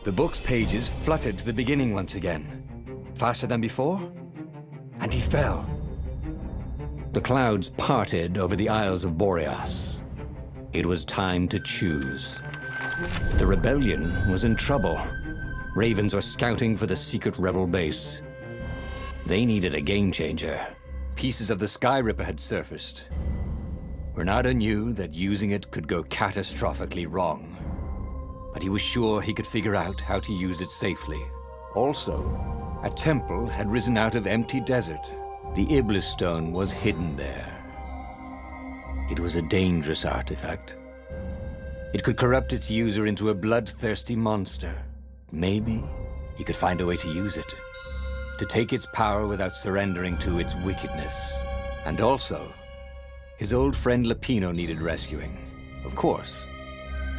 The book's pages fluttered to the beginning once again. Faster than before, and he fell. The clouds parted over the Isles of Boreas. It was time to choose. The rebellion was in trouble. Ravens were scouting for the secret rebel base. They needed a game changer. Pieces of the Sky Ripper had surfaced. Renata knew that using it could go catastrophically wrong. But he was sure he could figure out how to use it safely. Also, a temple had risen out of empty desert. The Iblis Stone was hidden there. It was a dangerous artifact. It could corrupt its user into a bloodthirsty monster. Maybe he could find a way to use it, to take its power without surrendering to its wickedness. And also, his old friend Lapino needed rescuing. Of course,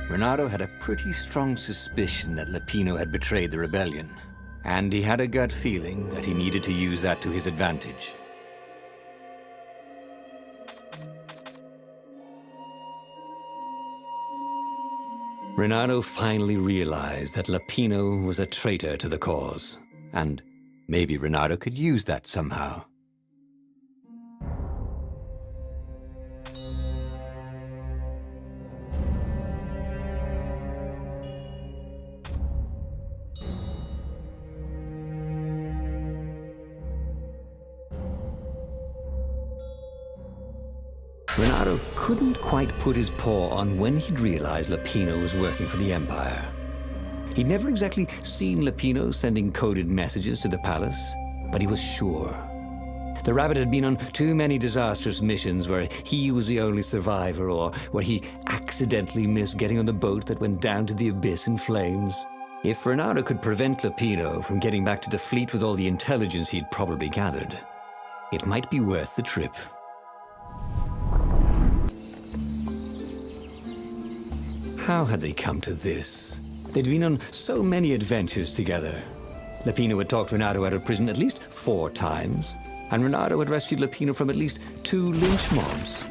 Renato had a pretty strong suspicion that Lapino had betrayed the rebellion, and he had a gut feeling that he needed to use that to his advantage. Renato finally realized that Lapino was a traitor to the cause, and maybe Renato could use that somehow. Renato couldn't quite put his paw on when he'd realized Lapino was working for the Empire. He'd never exactly seen Lapino sending coded messages to the palace, but he was sure. The rabbit had been on too many disastrous missions where he was the only survivor, or where he accidentally missed getting on the boat that went down to the abyss in flames. If Renato could prevent Lapino from getting back to the fleet with all the intelligence he'd probably gathered, it might be worth the trip. How had they come to this? They'd been on so many adventures together. Lapino had talked Renato out of prison at least 4 times, and Renato had rescued Lapino from at least 2 lynch mobs.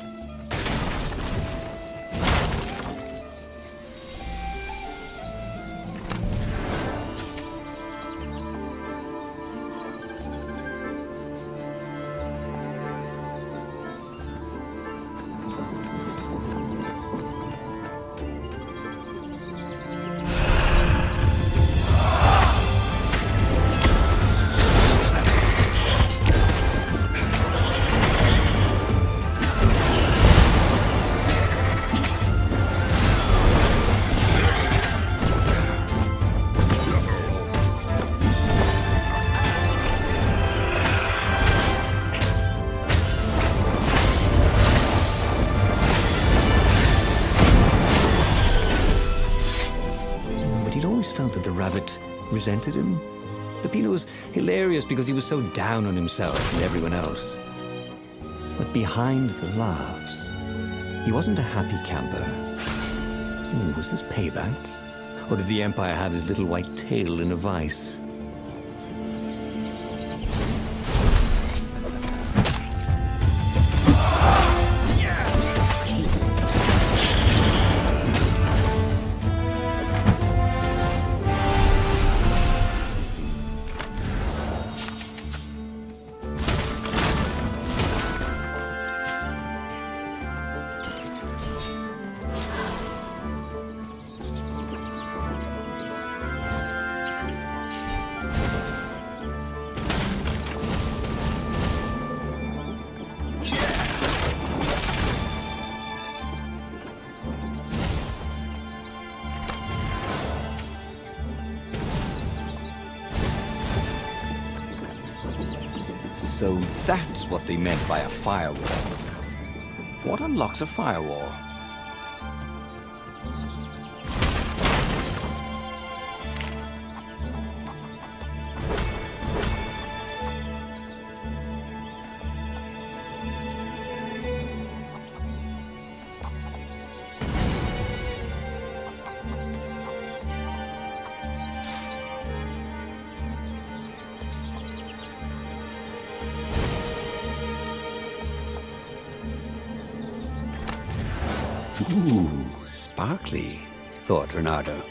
Felt that the rabbit resented him. Lapino was hilarious because he was so down on himself and everyone else. But behind the laughs, he wasn't a happy camper. Was this payback? Or did the Empire have his little white tail in a vice? So that's what they meant by a firewall. What unlocks a firewall? Ooh, sparkly, thought Renato.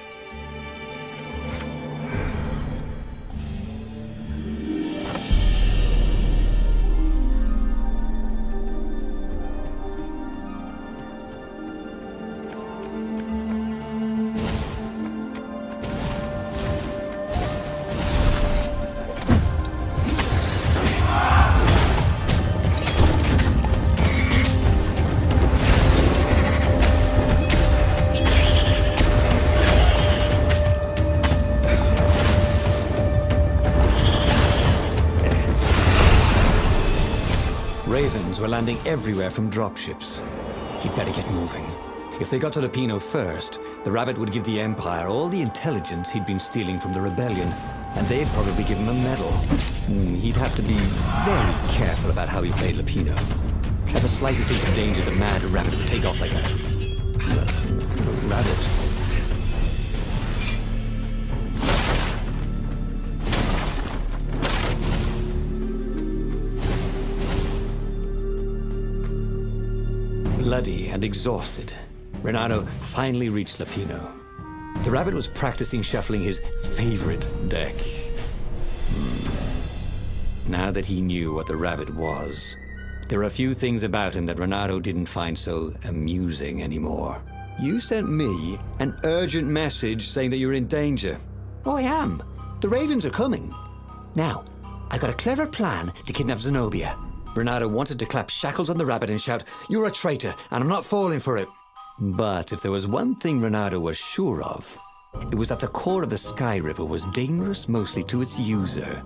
were landing everywhere from dropships. He'd better get moving. If they got to Lapino first, the Rabbit would give the Empire all the intelligence he'd been stealing from the Rebellion, and they'd probably give him a medal. He'd have to be very careful about how he played Lapino. At the slightest hint of danger, the mad Rabbit would take off like a rabbit. Bloody and exhausted, Renato finally reached Lapino. The Rabbit was practicing shuffling his favorite deck. Now that he knew what the Rabbit was, there were a few things about him that Renato didn't find so amusing anymore. You sent me an urgent message saying that you're in danger. Oh, I am. The Ravens are coming. Now, I got a clever plan to kidnap Zenobia. Renato wanted to clap shackles on the Rabbit and shout, "You're a traitor, and I'm not falling for it." But if there was one thing Renato was sure of, it was that the core of the Sky River was dangerous mostly to its user.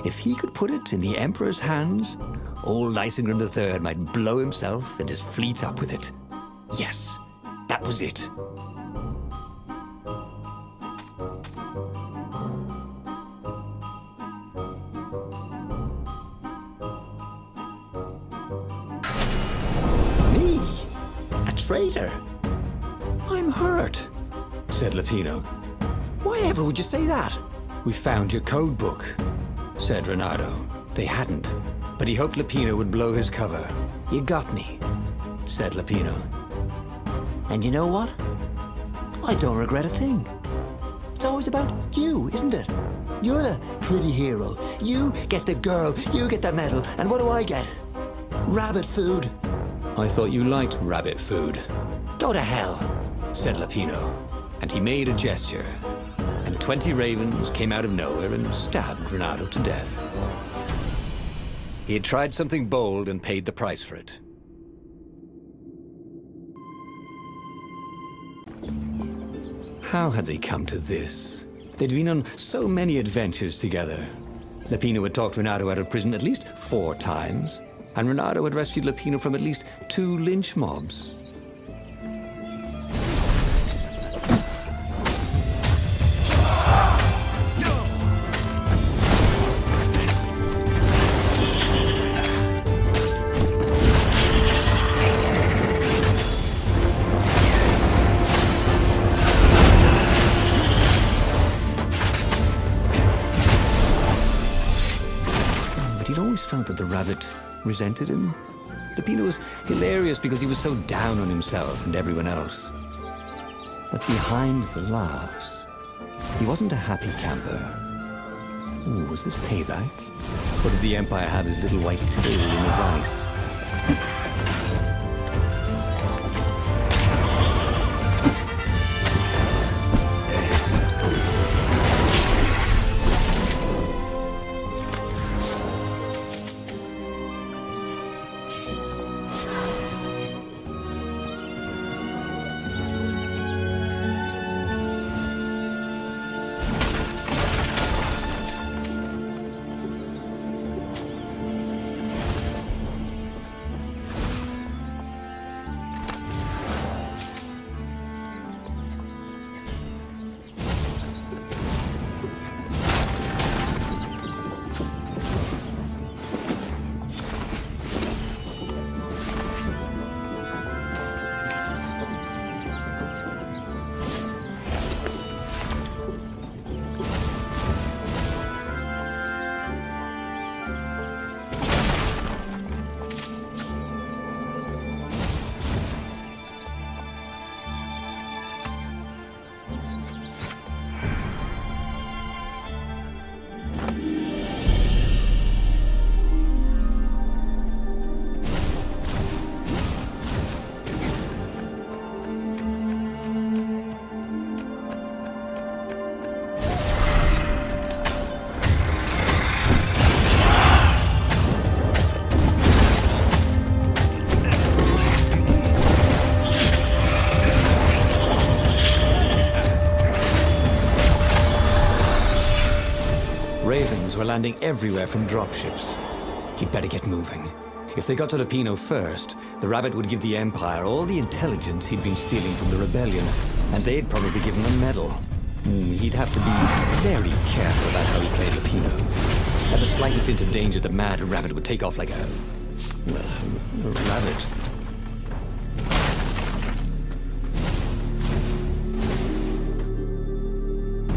If he could put it in the Emperor's hands, old Isengrim III might blow himself and his fleet up with it. Yes, that was it. Me? A traitor? I'm hurt, said Lapino. Why ever would you say that? We found your code book, said Renato. They hadn't, but he hoped Lapino would blow his cover. You got me, said Lapino. And you know what? I don't regret a thing. It's always about you, isn't it? You're the pretty hero. You get the girl, you get the medal, and what do I get? Rabbit food. I thought you liked rabbit food. Go to hell, said Lapino. And he made a gesture, and 20 ravens came out of nowhere and stabbed Renato to death. He had tried something bold and paid the price for it. How had they come to this? They'd been on so many adventures together. Lapino had talked Renato out of prison at least 4 times, and Renato had rescued Lapino from at least 2 lynch mobs. Felt that the Rabbit resented him. Lapino was hilarious because he was so down on himself and everyone else. But behind the laughs, he wasn't a happy camper. Ooh, was this payback? Or did the Empire have his little white tail in the vice? Ravens were landing everywhere from dropships. He'd better get moving. If they got to Lapino first, the rabbit would give the Empire all the intelligence he'd been stealing from the rebellion, and they'd probably give him a medal. He'd have to be very careful about how he played Lapino. At the slightest hint of danger, the mad rabbit would take off like a rabbit.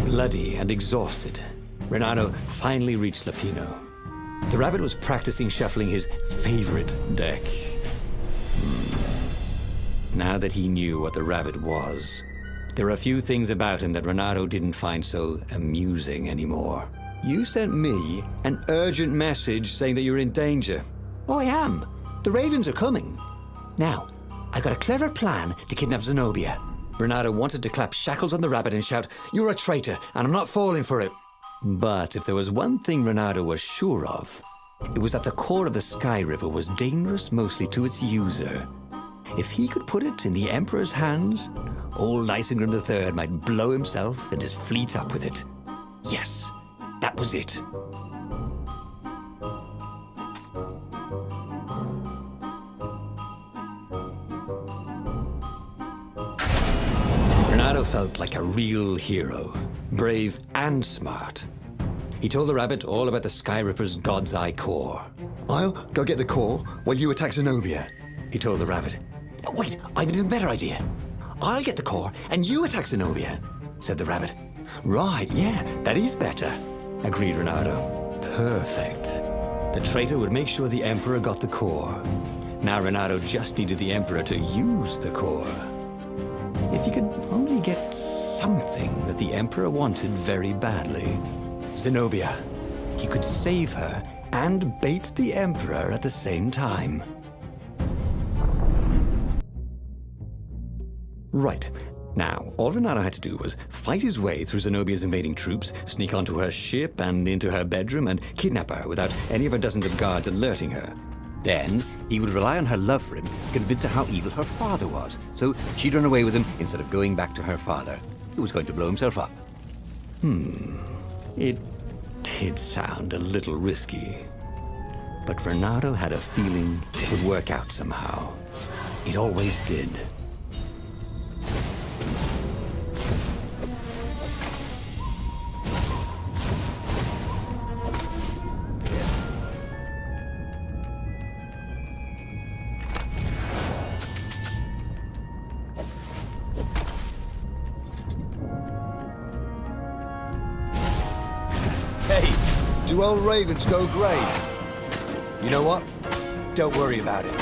Bloody and exhausted, Renato finally reached Lapino. The rabbit was practicing shuffling his favorite deck. Now that he knew what the rabbit was, there were a few things about him that Renato didn't find so amusing anymore. You sent me an urgent message saying that you're in danger. Oh, I am. The Ravens are coming. Now, I got a clever plan to kidnap Zenobia. Renato wanted to clap shackles on the rabbit and shout, "You're a traitor, and I'm not falling for it." But if there was one thing Renato was sure of, it was that the core of the Sky Ripper was dangerous mostly to its user. If he could put it in the Emperor's hands, old Isengrim III might blow himself and his fleet up with it. Yes, that was it. Renato felt like a real hero, brave and smart. He told the rabbit all about the Sky Ripper's God's Eye core. "I'll go get the core while you attack Zenobia," he told the rabbit. "But wait, I've an even better idea. I'll get the core and you attack Zenobia," said the rabbit. "Right, yeah, that is better," agreed Renato. Perfect. The traitor would make sure the Emperor got the core. Now Renato just needed the Emperor to use the core. If he could only get something that the Emperor wanted very badly. Zenobia. He could save her and bait the Emperor at the same time. Right. Now, all Renato had to do was fight his way through Zenobia's invading troops, sneak onto her ship and into her bedroom, and kidnap her without any of her dozens of guards alerting her. Then, he would rely on her love for him to convince her how evil her father was, so she'd run away with him instead of going back to her father, who was going to blow himself up. It did sound a little risky. But Renato had a feeling it would work out somehow. It always did. Hey, do old ravens go grey? You know what? Don't worry about it.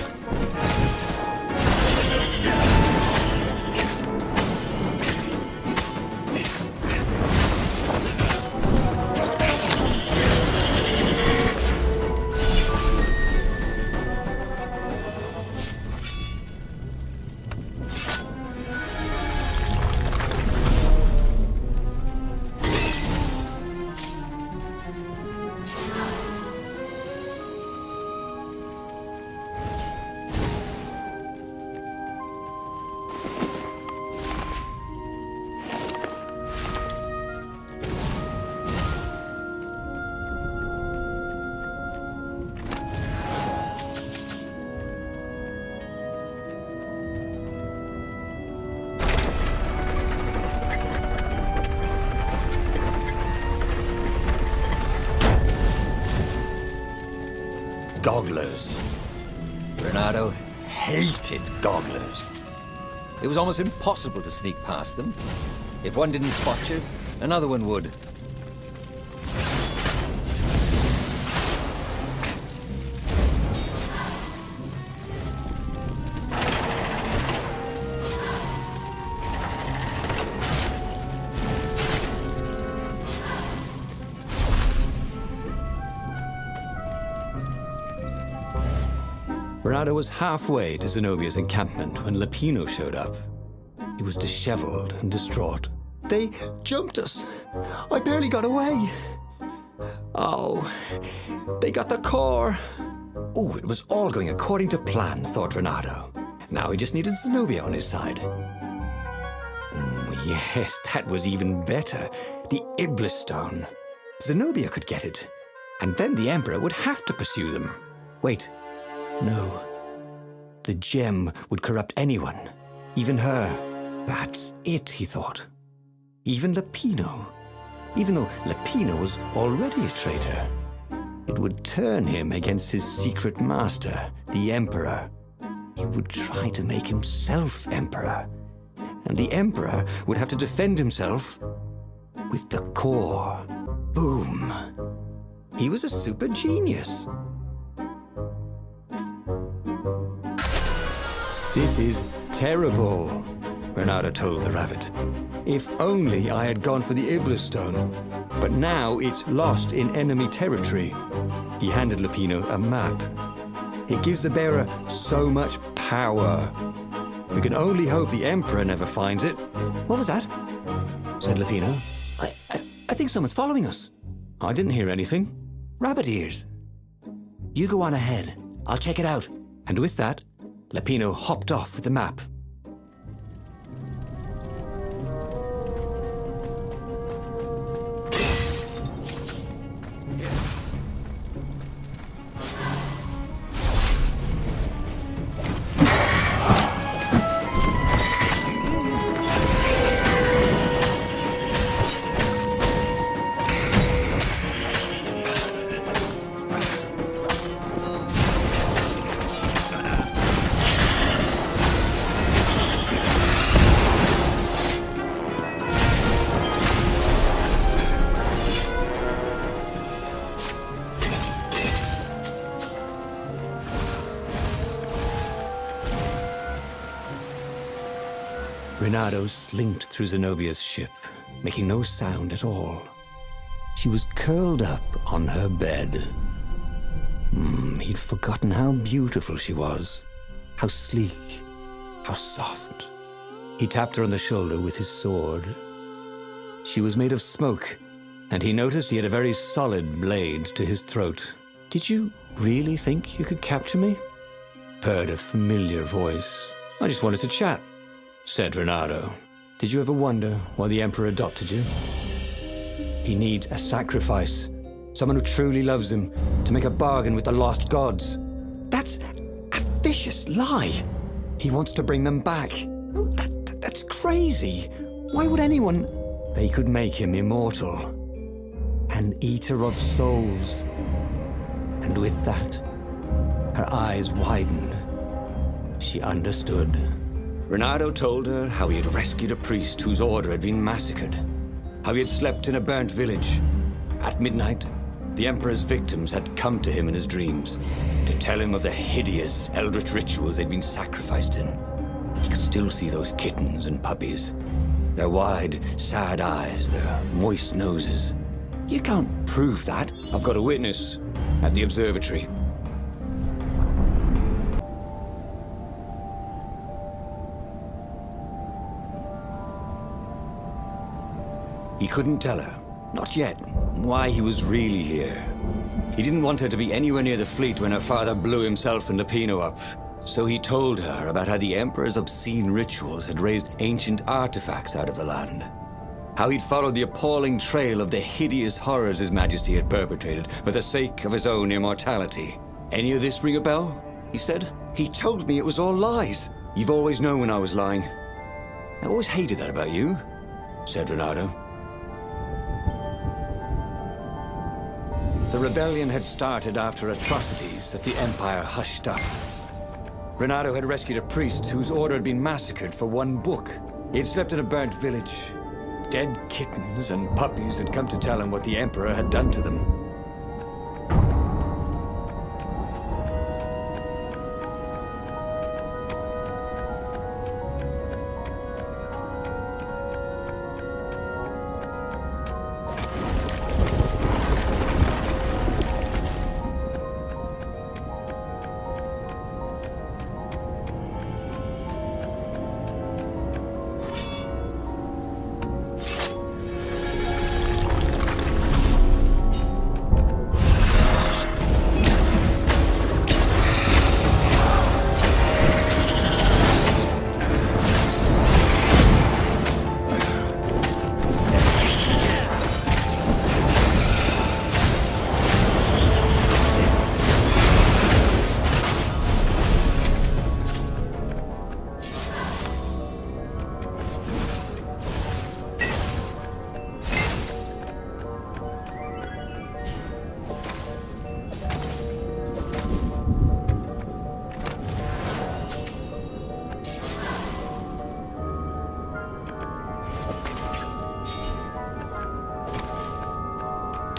Gogglers. Renato hated gogglers. It was almost impossible to sneak past them. If one didn't spot you, another one would. Renato was halfway to Zenobia's encampment when Lapino showed up. He was disheveled and distraught. "They jumped us. I barely got away. Oh, they got the core." Oh, it was all going according to plan, thought Renato. Now he just needed Zenobia on his side. Yes, that was even better. The Iblis Stone. Zenobia could get it. And then the Emperor would have to pursue them. Wait. No. The gem would corrupt anyone, even her. That's it, he thought. Even Lupino. Even though Lupino was already a traitor. It would turn him against his secret master, the Emperor. He would try to make himself Emperor. And the Emperor would have to defend himself with the core. Boom. He was a super genius. This is terrible, Reynardo told the rabbit. If only I had gone for the Iblis Stone. But now it's lost in enemy territory. He handed Lupino a map. It gives the bearer so much power. We can only hope the Emperor never finds it. What was that? Said Lupino. I think someone's following us. I didn't hear anything. Rabbit ears. You go on ahead. I'll check it out. And with that, Lupino hopped off with the map. Reynardo slinked through Zenobia's ship, making no sound at all. She was curled up on her bed. He'd forgotten how beautiful she was, how sleek, how soft. He tapped her on the shoulder with his sword. She was made of smoke, and he noticed he had a very solid blade to his throat. Did you really think you could capture me? Purred a familiar voice. I just wanted to chat, said Reynardo. Did you ever wonder why the Emperor adopted you? He needs a sacrifice. Someone who truly loves him, to make a bargain with the lost gods. That's a vicious lie. He wants to bring them back. That's crazy. Why would anyone... They could make him immortal. An eater of souls. And with that, her eyes widened. She understood. Reynardo told her how he had rescued a priest whose order had been massacred. How he had slept in a burnt village. At midnight, the Emperor's victims had come to him in his dreams to tell him of the hideous eldritch rituals they'd been sacrificed in. He could still see those kittens and puppies. Their wide, sad eyes, their moist noses. You can't prove that. I've got a witness at the observatory. He couldn't tell her, not yet, why he was really here. He didn't want her to be anywhere near the fleet when her father blew himself and Lupino up. So he told her about how the Emperor's obscene rituals had raised ancient artifacts out of the land. How he'd followed the appalling trail of the hideous horrors His Majesty had perpetrated for the sake of his own immortality. Any of this ring a bell? He said. He told me it was all lies. You've always known when I was lying. I always hated that about you, said Reynardo. The rebellion had started after atrocities that the Empire hushed up. Reynardo had rescued a priest whose order had been massacred for one book. He had slept in a burnt village. Dead kittens and puppies had come to tell him what the Emperor had done to them.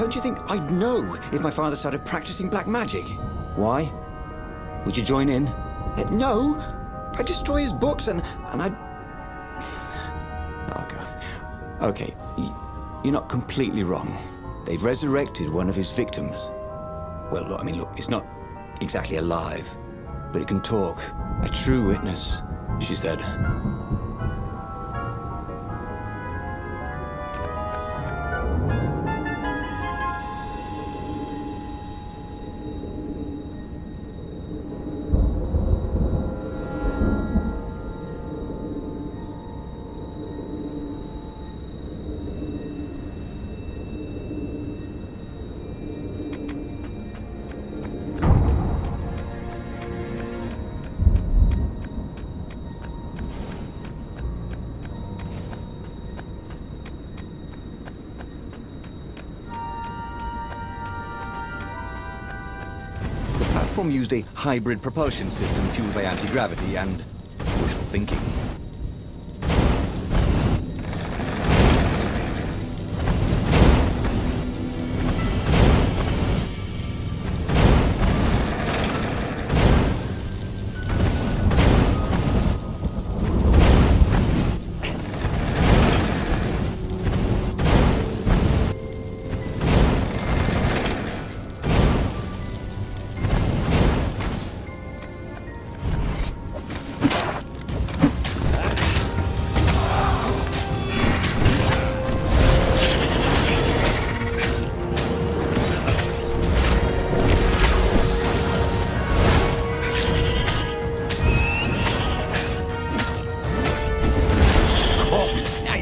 Don't you think I'd know if my father started practicing black magic? Why? Would you join in? No! I'd destroy his books and I'd... Oh, God. Okay, you're not completely wrong. They've resurrected one of his victims. Well, look, I mean, look, it's not exactly alive, but it can talk. A true witness, she said. The platform used a hybrid propulsion system fueled by anti-gravity and wishful thinking.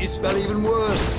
Smell even worse.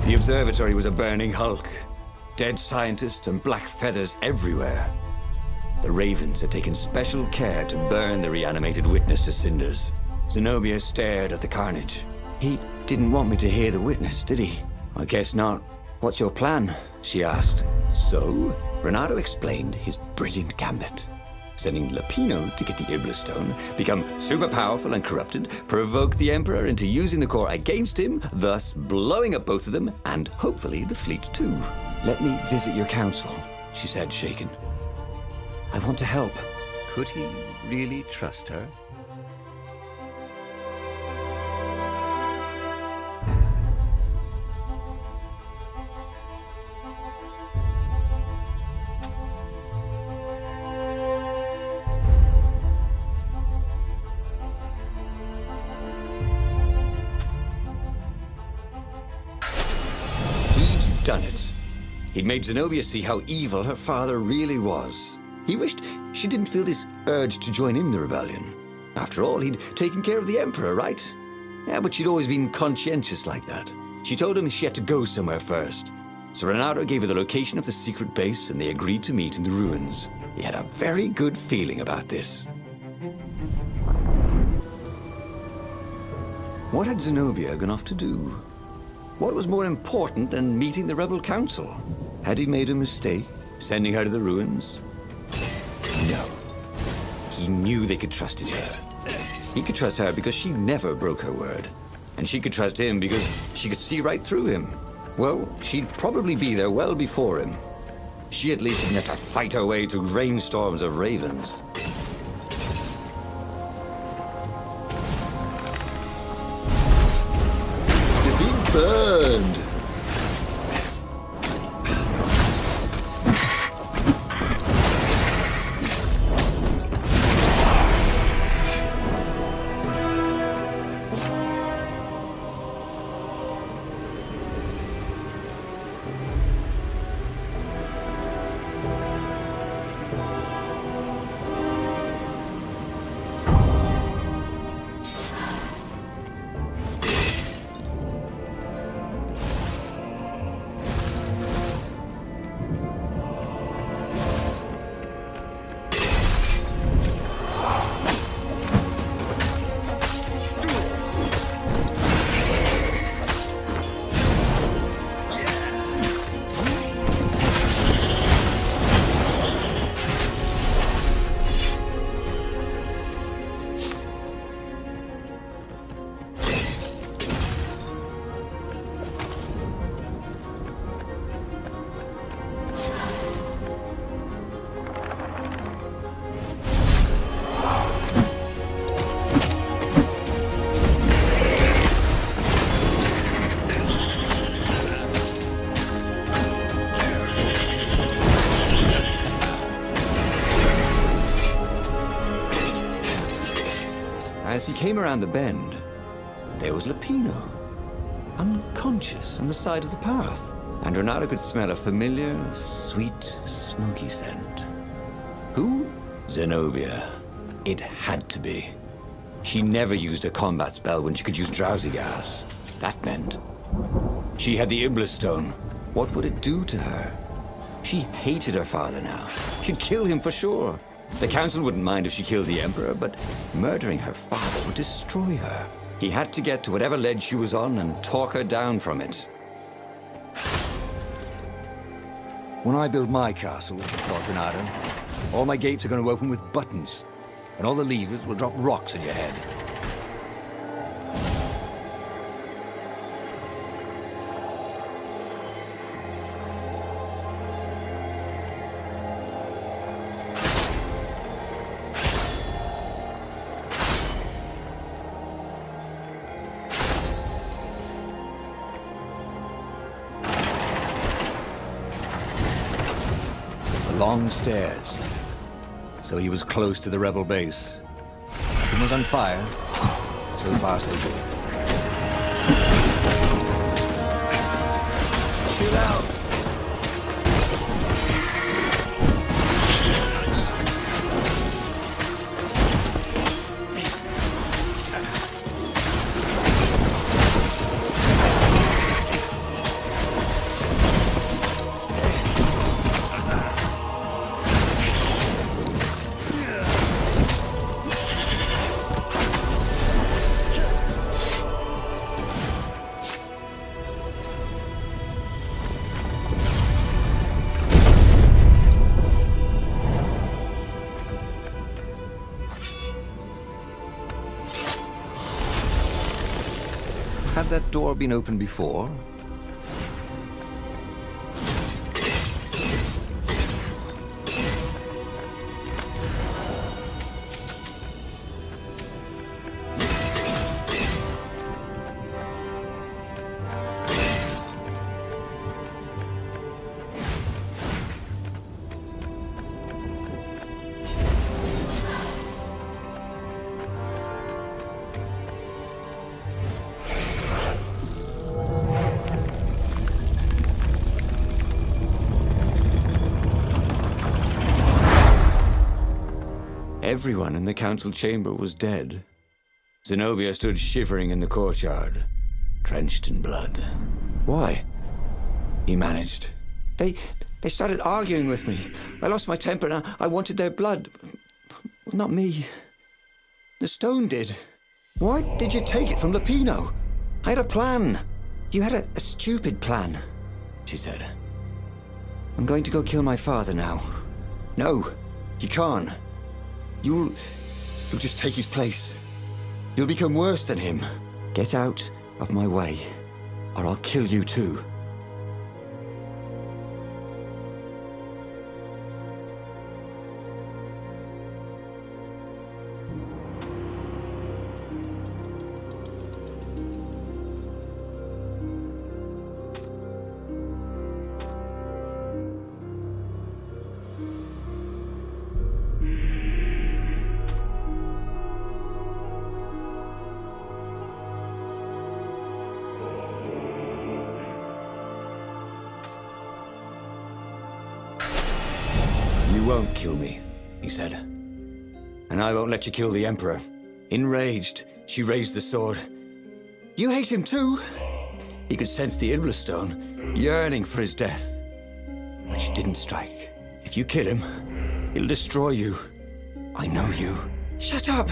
The observatory was a burning hulk. Dead scientists and black feathers everywhere. The Ravens had taken special care to burn the reanimated witness to cinders. Zenobia stared at the carnage. He didn't want me to hear the witness, did he? I guess not. What's your plan? She asked. So, Renato explained his brilliant gambit. Sending Lapino to get the Iblis Stone, become super powerful and corrupted, provoke the Emperor into using the core against him, thus blowing up both of them, and hopefully the fleet too. Let me visit your council, she said, shaken. I want to help. Could he really trust her? Done it. He'd made Zenobia see how evil her father really was. He wished she didn't feel this urge to join in the rebellion. After all, he'd taken care of the Emperor, right? Yeah, but she'd always been conscientious like that. She told him she had to go somewhere first. So Renato gave her the location of the secret base, and they agreed to meet in the ruins. He had a very good feeling about this. What had Zenobia gone off to do? What was more important than meeting the rebel council? Had he made a mistake, sending her to the ruins? No. He knew they could trust each other. He could trust her because she never broke her word. And she could trust him because she could see right through him. Well, she'd probably be there well before him. She at least didn't have to fight her way through rainstorms of ravens. You're being burned! As he came around the bend, there was Lupino, unconscious on the side of the path. And Renato could smell a familiar, sweet, smoky scent. Who? Zenobia. It had to be. She never used a combat spell when she could use drowsy gas. That meant she had the Iblis Stone. What would it do to her? She hated her father now. She'd kill him for sure. The council wouldn't mind if she killed the Emperor, but murdering her father would destroy her. He had to get to whatever ledge she was on and talk her down from it. When I build my castle, thought Renato, all my gates are going to open with buttons, and all the levers will drop rocks on your head. Long stairs. So he was close to the rebel base. It was on fire. So far, so good. Chill out. Had that door been opened before? Everyone in the council chamber was dead. Zenobia stood shivering in the courtyard, drenched in blood. Why? He managed. They started arguing with me. I lost my temper and I wanted their blood. Well, not me. The stone did. Why did you take it from Lupino? I had a plan. You had a stupid plan, she said. I'm going to go kill my father now. No, you can't. You'll just take his place. You'll become worse than him. Get out of my way, or I'll kill you too. You won't kill me, he said. And I won't let you kill the Emperor. Enraged, she raised the sword. You hate him too? He could sense the Iblis Stone, yearning for his death. But she didn't strike. If you kill him, he'll destroy you. I know you. Shut up!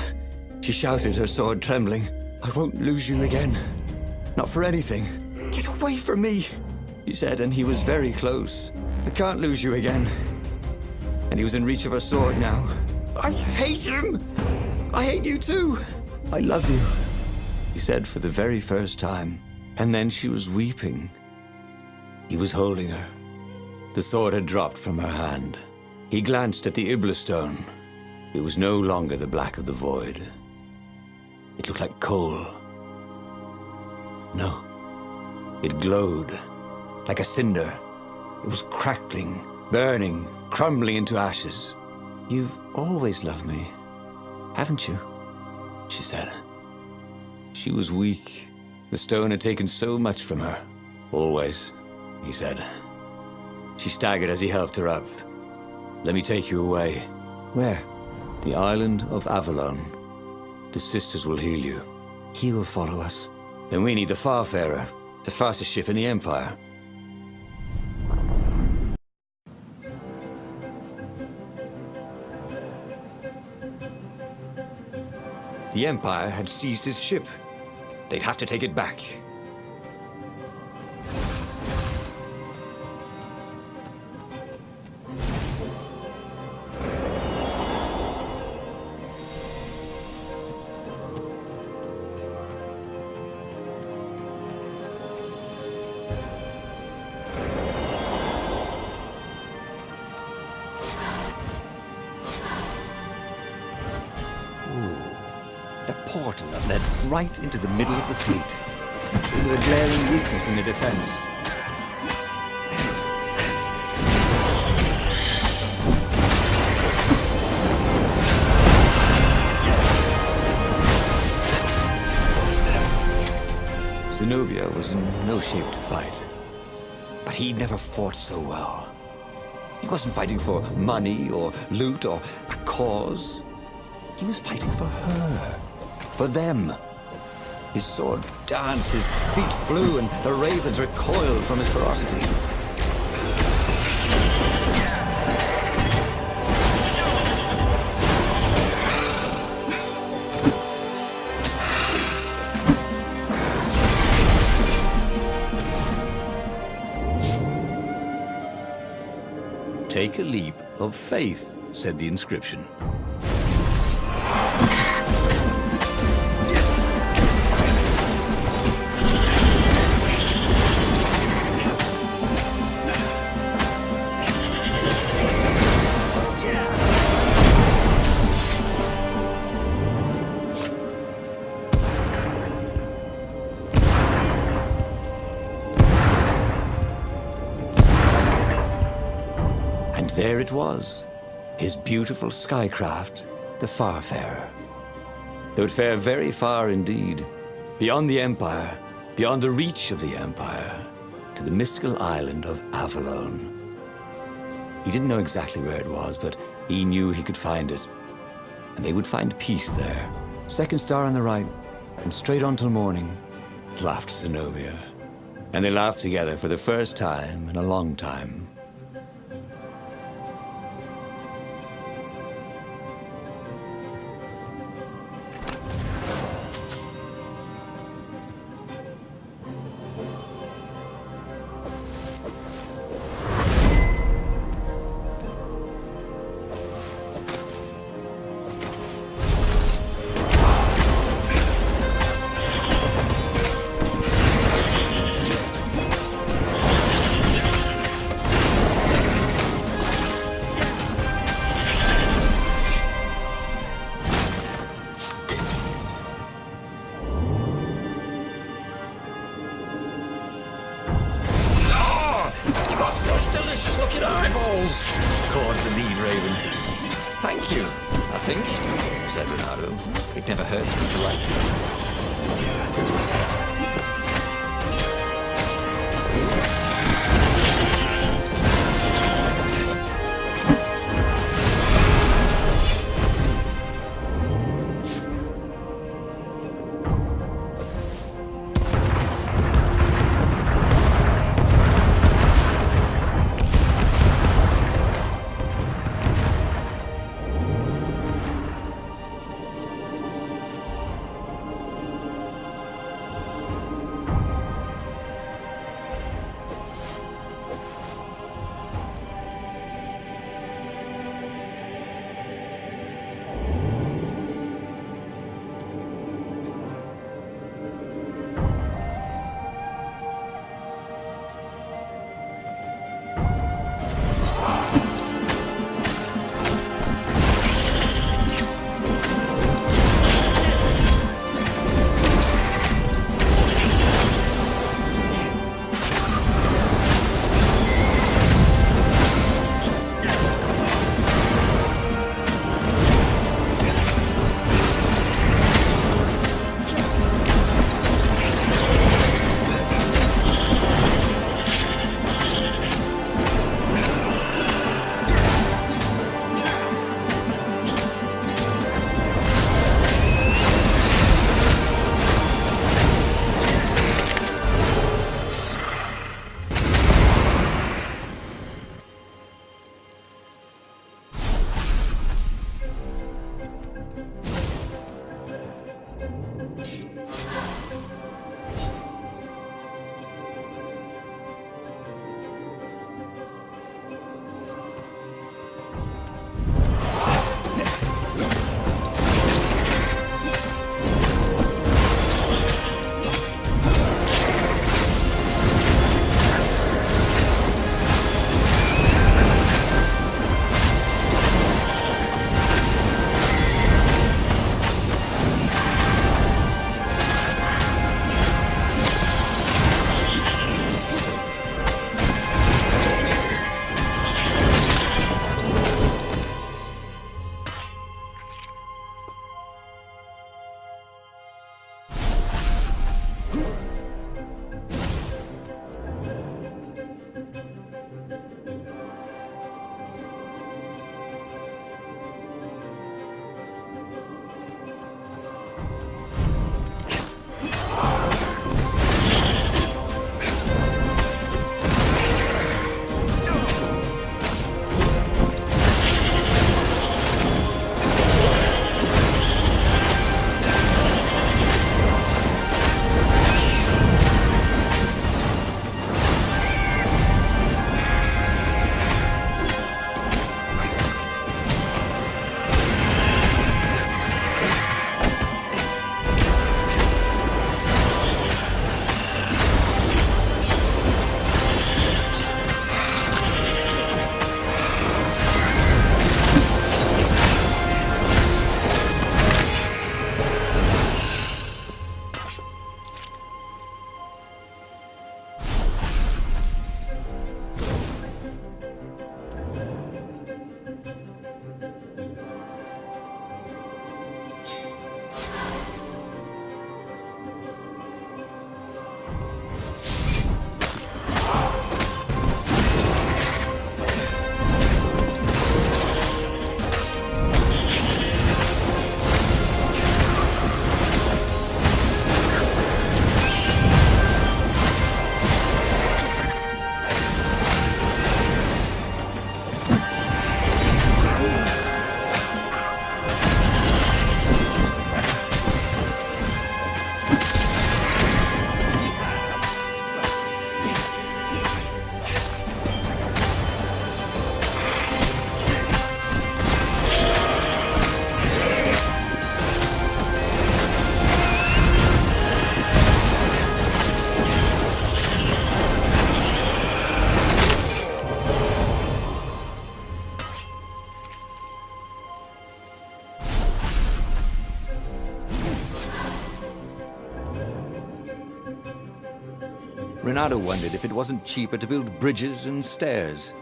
She shouted, her sword trembling. I won't lose you again. Not for anything. Get away from me, he said, and he was very close. I can't lose you again. And he was in reach of her sword now. I hate him! I hate you too! I love you, he said for the very first time. And then she was weeping. He was holding her. The sword had dropped from her hand. He glanced at the Iblis Stone. It was no longer the black of the void. It looked like coal. No. It glowed, like a cinder. It was crackling, burning, crumbling into ashes. You've always loved me, haven't you? she said. She was weak. The stone had taken so much from her. Always, he said. She staggered as he helped her up. Let me take you away. Where? The island of Avalon. The sisters will heal you. He'll follow us. Then we need the Farfarer, the fastest ship in the Empire. The Empire had seized his ship. They'd have to take it back. The portal that led right into the middle of the fleet. With a glaring weakness in the defense. Zenobia was in no shape to fight. But he'd never fought so well. He wasn't fighting for money or loot or a cause. He was fighting for her. For them. His sword danced, his feet flew, and the ravens recoiled from his ferocity. Take a leap of faith, said the inscription. There it was, his beautiful skycraft, the Farfarer. They would fare very far indeed, beyond the Empire, beyond the reach of the Empire, to the mystical island of Avalon. He didn't know exactly where it was, but he knew he could find it. And they would find peace there. Second star on the right, and straight on till morning, laughed Zenobia. And they laughed together for the first time in a long time. Eyeballs! Caught the lead raven. Thank you, I think, said Renato. It never hurt to be Renato wondered if it wasn't cheaper to build bridges and stairs.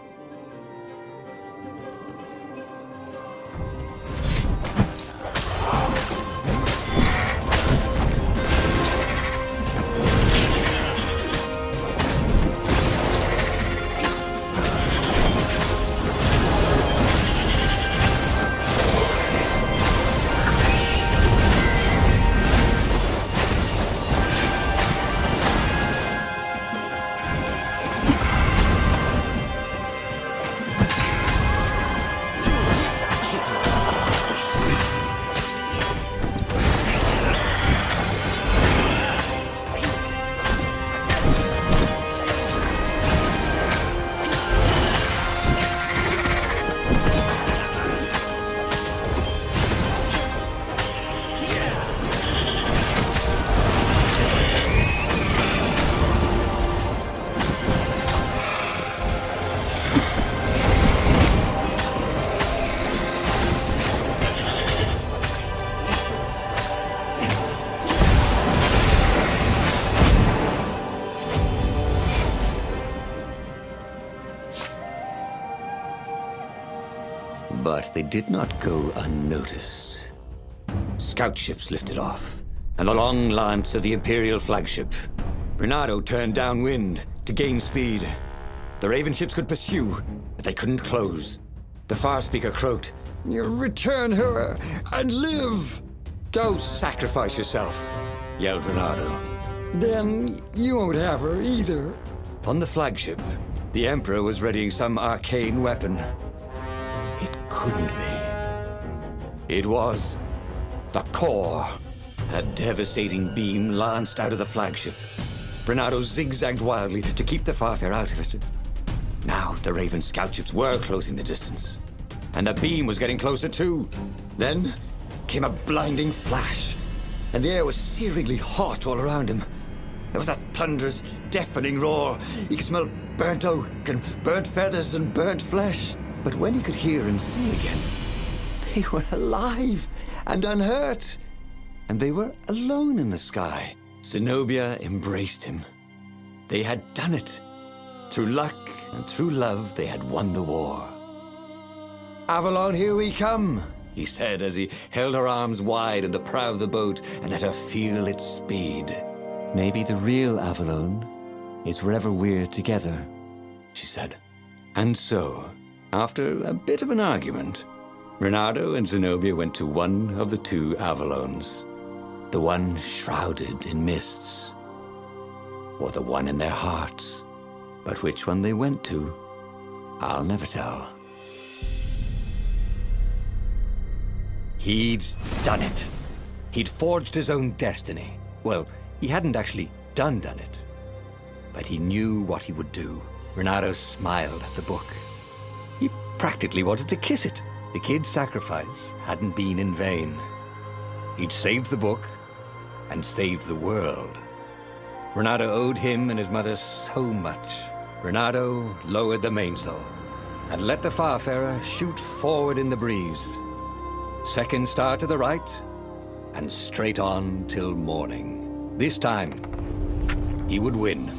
But they did not go unnoticed. Scout ships lifted off, and the long lance of the Imperial flagship. Renato turned downwind to gain speed. The Raven ships could pursue, but they couldn't close. The Farspeaker croaked, "You return her and live!" "Go sacrifice yourself," yelled Renato. "Then you won't have her either." On the flagship, the Emperor was readying some arcane weapon. It couldn't be. It was the core. A devastating beam lanced out of the flagship. Renato zigzagged wildly to keep the Farfair out of it. Now the Raven scout ships were closing the distance, and the beam was getting closer too. Then came a blinding flash, and the air was searingly hot all around him. There was a thunderous, deafening roar. He could smell burnt oak and burnt feathers and burnt flesh. But when he could hear and see again, they were alive and unhurt. And they were alone in the sky. Zenobia embraced him. They had done it. Through luck and through love, they had won the war. "Avalon, here we come," he said as he held her arms wide in the prow of the boat and let her feel its speed. "Maybe the real Avalon is wherever we're together," she said. And so, after a bit of an argument, Renato and Zenobia went to one of the two Avalons. The one shrouded in mists, or the one in their hearts. But which one they went to, I'll never tell. He'd done it. He'd forged his own destiny. Well, he hadn't actually done it, but he knew what he would do. Renato smiled at the book. He practically wanted to kiss it. The kid's sacrifice hadn't been in vain. He'd saved the book and saved the world. Renato owed him and his mother so much. Renato lowered the mainsail and let the Farfarer shoot forward in the breeze. Second star to the right, and straight on till morning. This time, he would win.